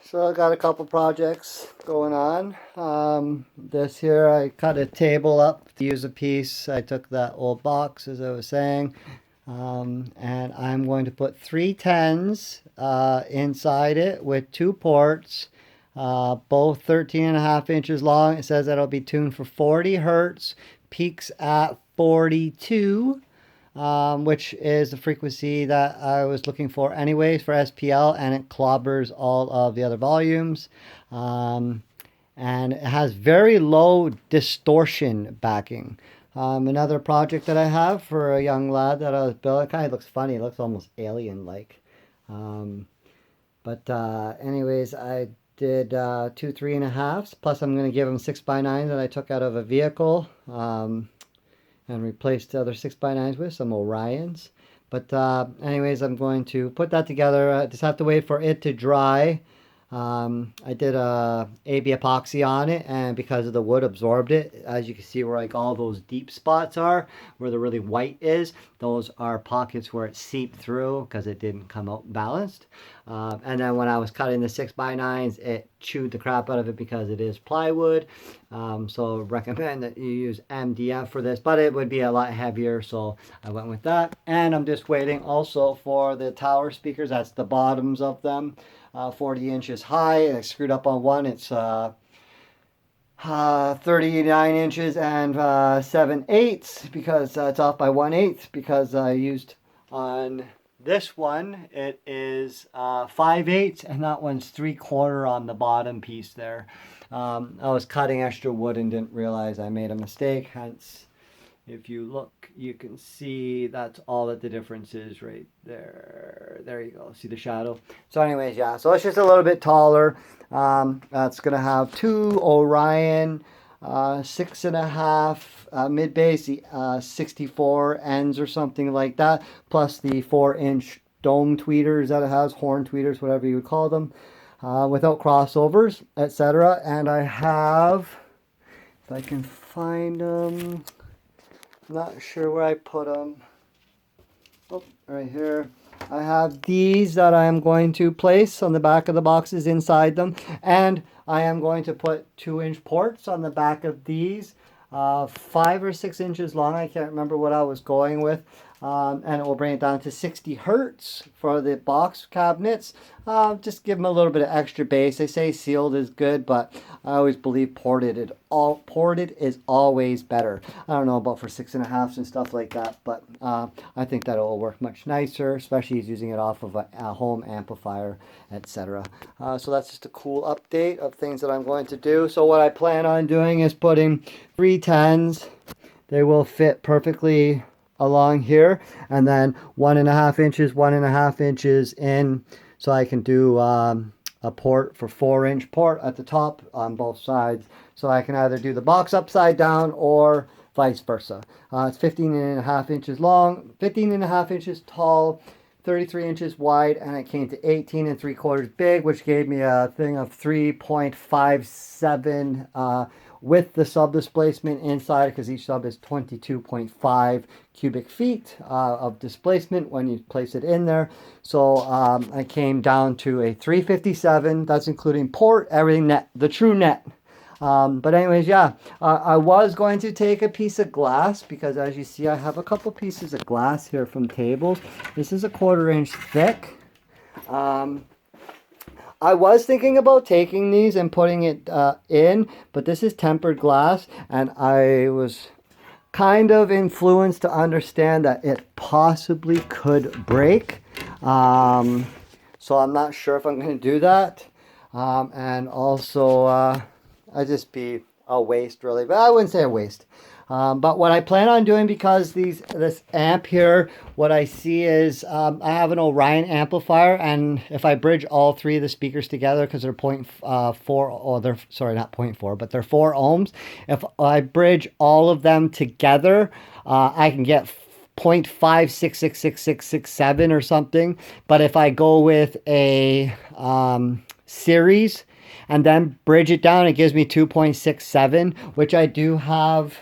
So I got a couple projects going on. This here, I cut a table up to use a piece. I took that old box, as I was saying, and I'm going to put 310s inside it with two ports, both 13.5 inches long. It says that it'll be tuned for 40 hertz, peaks at 42. Which is the frequency that I was looking for anyways for SPL, and it clobbers all of the other volumes. And it has very low distortion backing. Another project that I have for a young lad that I was building, kind of looks funny, it looks almost alien-like. Anyways, I did 2 3.5s, plus I'm going to give him 6x9 that I took out of a vehicle. And replaced the other 6x9s with some Orions. But anyways, I'm going to put that together. I just have to wait for it to dry. I did a AB epoxy on it, and because of the wood absorbed it, as you can see where like all those deep spots are, where the really white is, those are pockets where it seeped through because it didn't come out balanced. And then when I was cutting the 6x9s, it chewed the crap out of it because it is plywood. So recommend that you use MDF for this, but it would be a lot heavier, so I went with that. And I'm just waiting also for the tower speakers. That's the bottoms of them. 40 inches high, and I screwed up on one. It's 39 inches and 7/8 because it's off by 1/8 because I used on this one, it is 5/8, and that one's 3/4 on the bottom piece there. I was cutting extra wood and didn't realize I made a mistake, hence if you look, you can see that's all that the difference is right there. There you go. See the shadow? So anyways, yeah. So it's just a little bit taller. That's going to have two Orion 6.5 mid base, 64 ends or something like that, plus the 4-inch dome tweeters that it has, horn tweeters, whatever you would call them, without crossovers, etc. And I have, if I can find them, not sure where I put them. Oh, right here. I have these that I am going to place on the back of the boxes inside them. And I am going to put 2-inch ports on the back of these. 5 or 6 inches long. I can't remember what I was going with. And it will bring it down to 60 hertz for the box cabinets. Just give them a little bit of extra bass. They say sealed is good, but I always believe ported is always better. I don't know about for 6.5s and stuff like that, but I think that it will work much nicer, especially using it off of a home amplifier, etc. So that's just a cool update of things that I'm going to do. So what I plan on doing is putting 310s. They will fit perfectly along here, and then 1.5 inches, 1.5 inches in, so I can do a port for 4-inch port at the top on both sides, so I can either do the box upside down or vice versa. It's 15.5 inches long, 15.5 inches tall, 33 inches wide, and it came to 18 3/4 big, which gave me a thing of 3.57 with the sub displacement inside, because each sub is 22.5 cubic feet of displacement when you place it in there. So I came down to a 357. That's including port, everything net, the true net. But anyways, yeah, I was going to take a piece of glass, because as you see, I have a couple pieces of glass here from tables. This is a 1/4 inch thick. I was thinking about taking these and putting it in, but this is tempered glass, and I was kind of influenced to understand that it possibly could break. So I'm not sure if I'm going to do that. And also, I just be a waste, really, but I wouldn't say a waste. But what I plan on doing, because this amp here, what I see is I have an Orion amplifier, and if I bridge all three of the speakers together, because they're 0.4, or they're, sorry, not 0.4, but they're 4 ohms. If I bridge all of them together, I can get 0.5666667 or something. But if I go with a series and then bridge it down, it gives me 2.67, which I do have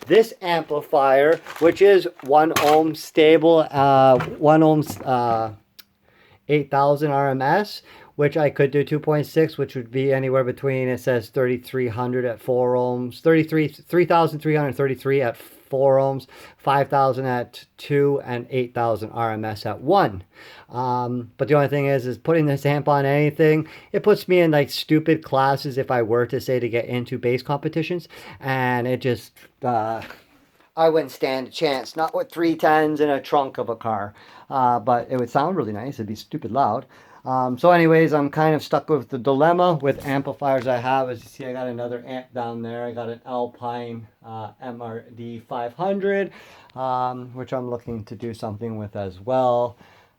this amplifier, which is 1 ohm stable, 1 ohms, 8,000 RMS, which I could do 2.6, which would be anywhere between, it says 3,300 at 4 ohms, 3,333 at 4 ohms, 5,000 at 2, and 8,000 RMS at 1. But the only thing is putting this amp on anything, it puts me in like stupid classes if I were to say to get into bass competitions, and it just, I wouldn't stand a chance, not with 310s in a trunk of a car. But it would sound really nice. It'd be stupid loud. So anyways, I'm kind of stuck with the dilemma with amplifiers I have. As you see, I got another amp down there. I got an Alpine MRD 500, which I'm looking to do something with as well.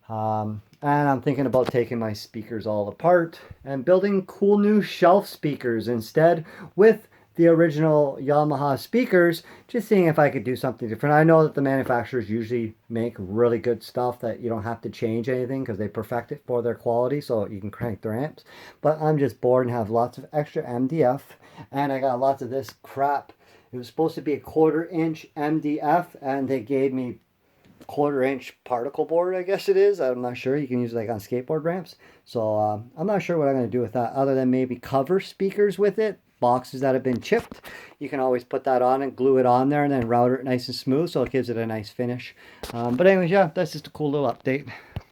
And I'm thinking about taking my speakers all apart and building cool new shelf speakers instead with the original Yamaha speakers, just seeing if I could do something different. I know that the manufacturers usually make really good stuff that you don't have to change anything because they perfect it for their quality, so you can crank their amps. But I'm just bored and have lots of extra MDF, and I got lots of this crap. It was supposed to be a 1/4 inch MDF, and they gave me 1/4 inch particle board, I guess it is. I'm not sure. You can use it like on skateboard ramps. So I'm not sure what I'm going to do with that other than maybe cover speakers with it. Boxes that have been chipped, you can always put that on and glue it on there and then router it nice and smooth so it gives it a nice finish. But anyways, yeah, that's just a cool little update.